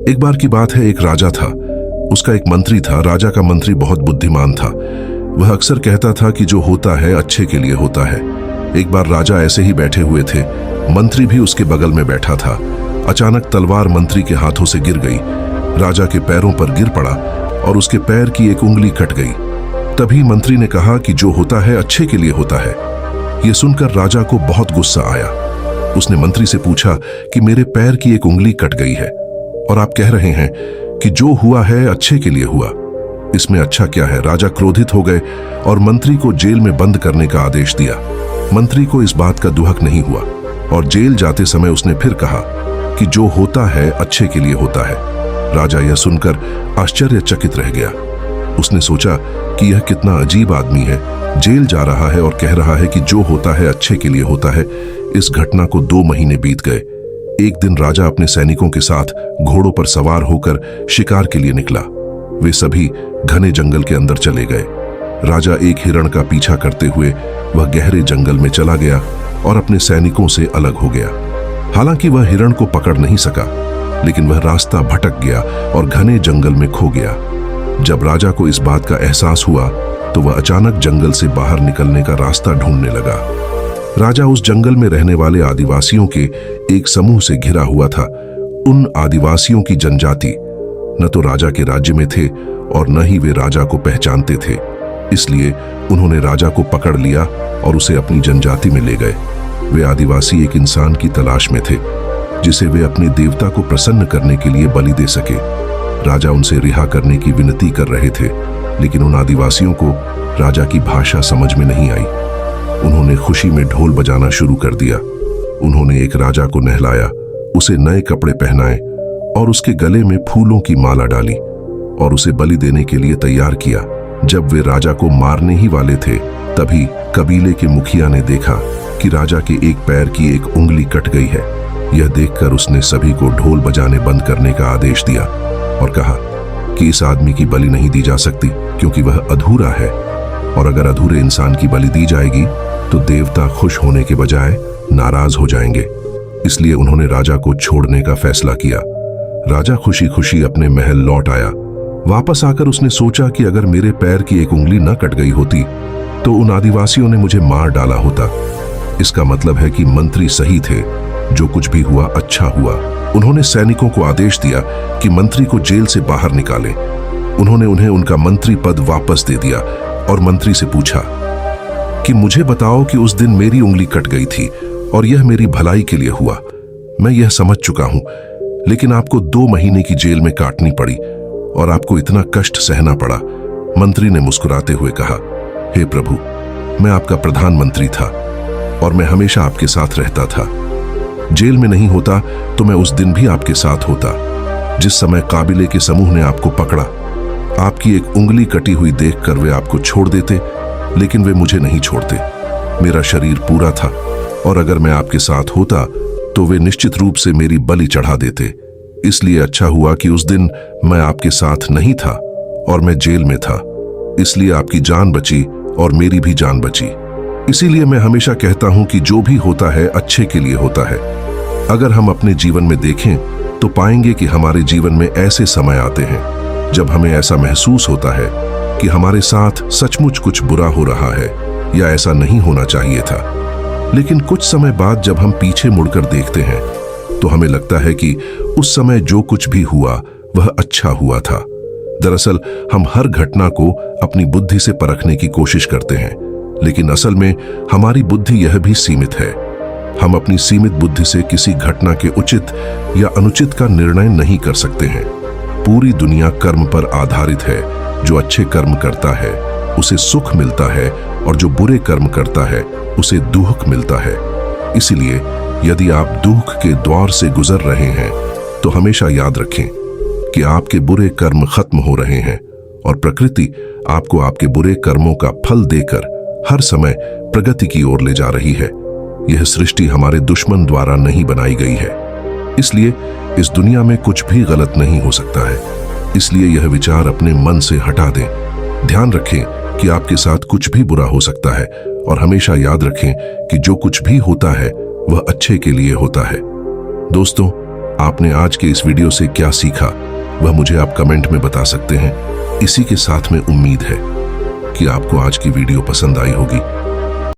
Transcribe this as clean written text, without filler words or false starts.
एक बार की बात है, एक राजा था। उसका एक मंत्री था। राजा का मंत्री बहुत बुद्धिमान था। वह अक्सर कहता था कि जो होता है अच्छे के लिए होता है। एक बार राजा ऐसे ही बैठे हुए थे। मंत्री भी उसके बगल में बैठा था। अचानक तलवार मंत्री के हाथों से गिर गई। राजा के पैरों पर गिर पड़ा और उसके पैर की एक उंगली कट गई। तभी मंत्री ने कहा कि जो होता है अच्छे के लिए होता है। यह सुनकर राजा को बहुत गुस्सा आया। उसने मंत्री से पूछा कि मेरे पैर की एक उंगली कट गई है और आप कह रहे हैं कि जो हुआ है अच्छे के लिए हुआ। इसमें अच्छा क्या है? राजा क्रोधित हो गए और मंत्री को जेल में बंद करने का आदेश दिया। मंत्री को इस बात का दुहक नहीं हुआ और जेल जाते समय उसने फिर कहा कि जो होता है अच्छे के लिए होता है। राजा यह सुनकर आश्चर्यचकित रह गया। उसने सोचा कि यह कितना अजीब आदमी है, जेल जा रहा है और कह रहा है कि जो होता है अच्छे के लिए होता है। इस घटना को 2 महीने बीत गए। एक दिन राजा अपने सैनिकों के साथ घोड़ों पर सवार होकर शिकार के लिए निकला। वे सभी घने जंगल के अंदर चले गए। राजा एक हिरण का पीछा करते हुए वह गहरे जंगल में चला गया और अपने सैनिकों से अलग हो गया। हालांकि वह हिरण को पकड़ नहीं सका, लेकिन वह रास्ता भटक गया और घने जंगल में खो गया। जब राजा को इस बात का एहसास हुआ तो वह अचानक जंगल से बाहर निकलने का रास्ता ढूंढने लगा। राजा उस जंगल में रहने वाले आदिवासियों के एक समूह से घिरा हुआ था। उन आदिवासियों की जनजाति न तो राजा के राज्य में थे और न ही वे राजा को पहचानते थे। इसलिए उन्होंने राजा को पकड़ लिया और उसे अपनी जनजाति में ले गए। वे आदिवासी एक इंसान की तलाश में थे जिसे वे अपने देवता को प्रसन्न करने के लिए बलि दे सके। राजा उनसे रिहा करने की विनती कर रहे थे, लेकिन उन आदिवासियों को राजा की भाषा समझ में नहीं आई। उन्होंने खुशी में ढोल बजाना शुरू कर दिया। उन्होंने एक राजा को नहलाया, उसे नए कपड़े पहनाए और उसके गले में फूलों की माला डाली और उसे बलि देने के लिए तैयार किया। जब वे राजा को मारने ही वाले थे, तभी कबीले के मुखिया ने देखा कि राजा के एक पैर की एक उंगली कट गई है। यह देखकर उसने सभी को ढोल बजाने बंद करने का आदेश दिया और कहा कि इस आदमी की बलि नहीं दी जा सकती क्योंकि वह अधूरा है, और अगर अधूरे इंसान की बलि दी जाएगी तो देवता खुश होने के बजाय नाराज हो जाएंगे। इसलिए उन्होंने राजा को छोड़ने का फैसला किया। राजा खुशी खुशी अपने महल लौट आया। वापस आकर उसने सोचा कि अगर मेरे पैर की एक उंगली न कट गई होती तो उन आदिवासियों ने मुझे मार डाला होता। इसका मतलब है कि मंत्री सही थे, जो कुछ भी हुआ अच्छा हुआ। उन्होंने सैनिकों को आदेश दिया कि मंत्री को जेल से बाहर निकालें। उन्होंने उन्हें उनका मंत्री पद वापस दे दिया और मंत्री से पूछा कि मुझे बताओ कि उस दिन मेरी उंगली कट गई थी और यह मेरी भलाई के लिए हुआ। मैं यह समझ चुका हूं, लेकिन आपको 2 महीने की जेल में काटनी पड़ी और आपको इतना कष्ट सहना पड़ा। मंत्री ने मुस्कुराते हुए कहा, हे प्रभु, मैं आपका प्रधानमंत्री था और मैं हमेशा आपके साथ रहता था। जेल में नहीं होता तो मैं उस दिन भी आपके साथ होता। जिस समय काबिले के समूह ने आपको पकड़ा, आपकी एक उंगली कटी हुई देखकर वे आपको छोड़ देते, लेकिन वे मुझे नहीं छोड़ते। मेरा शरीर पूरा था और अगर मैं आपके साथ होता तो वे निश्चित रूप से मेरी बलि चढ़ा देते। इसलिए अच्छा हुआ कि उस दिन मैं आपके साथ नहीं था और मैं जेल में था। इसलिए आपकी जान बची और मेरी भी जान बची। इसीलिए मैं हमेशा कहता हूं कि जो भी होता है अच्छे के लिए होता है। अगर हम अपने जीवन में देखें तो पाएंगे कि हमारे जीवन में ऐसे समय आते हैं जब हमें ऐसा महसूस होता है कि हमारे साथ सचमुच कुछ बुरा हो रहा है या ऐसा नहीं होना चाहिए था। लेकिन कुछ समय बाद जब हम पीछे मुड़कर देखते हैं तो हमें लगता है कि उस समय जो कुछ भी हुआ वह अच्छा हुआ था। दरअसल हम हर घटना को अपनी बुद्धि से परखने की कोशिश करते हैं, लेकिन असल में हमारी बुद्धि यह भी सीमित है। हम अपनी सीमित बुद्धि से किसी घटना के उचित या अनुचित का निर्णय नहीं कर सकते हैं। पूरी दुनिया कर्म पर आधारित है। जो अच्छे कर्म करता है उसे सुख मिलता है और जो बुरे कर्म करता है उसे दुख मिलता है। इसलिए यदि आप दुख के द्वार से गुजर रहे हैं तो हमेशा याद रखें कि आपके बुरे कर्म खत्म हो रहे हैं और प्रकृति आपको आपके बुरे कर्मों का फल देकर हर समय प्रगति की ओर ले जा रही है। यह सृष्टि हमारे दुश्मन द्वारा नहीं बनाई गई है, इसलिए इस दुनिया में कुछ भी गलत नहीं हो सकता है। इसलिए यह विचार अपने मन से हटा दें। ध्यान रखें कि आपके साथ कुछ भी बुरा हो सकता है और हमेशा याद रखें कि जो कुछ भी होता है वह अच्छे के लिए होता है। दोस्तों, आपने आज के इस वीडियो से क्या सीखा वह मुझे आप कमेंट में बता सकते हैं। इसी के साथ में उम्मीद है कि आपको आज की वीडियो पसंद आई होगी।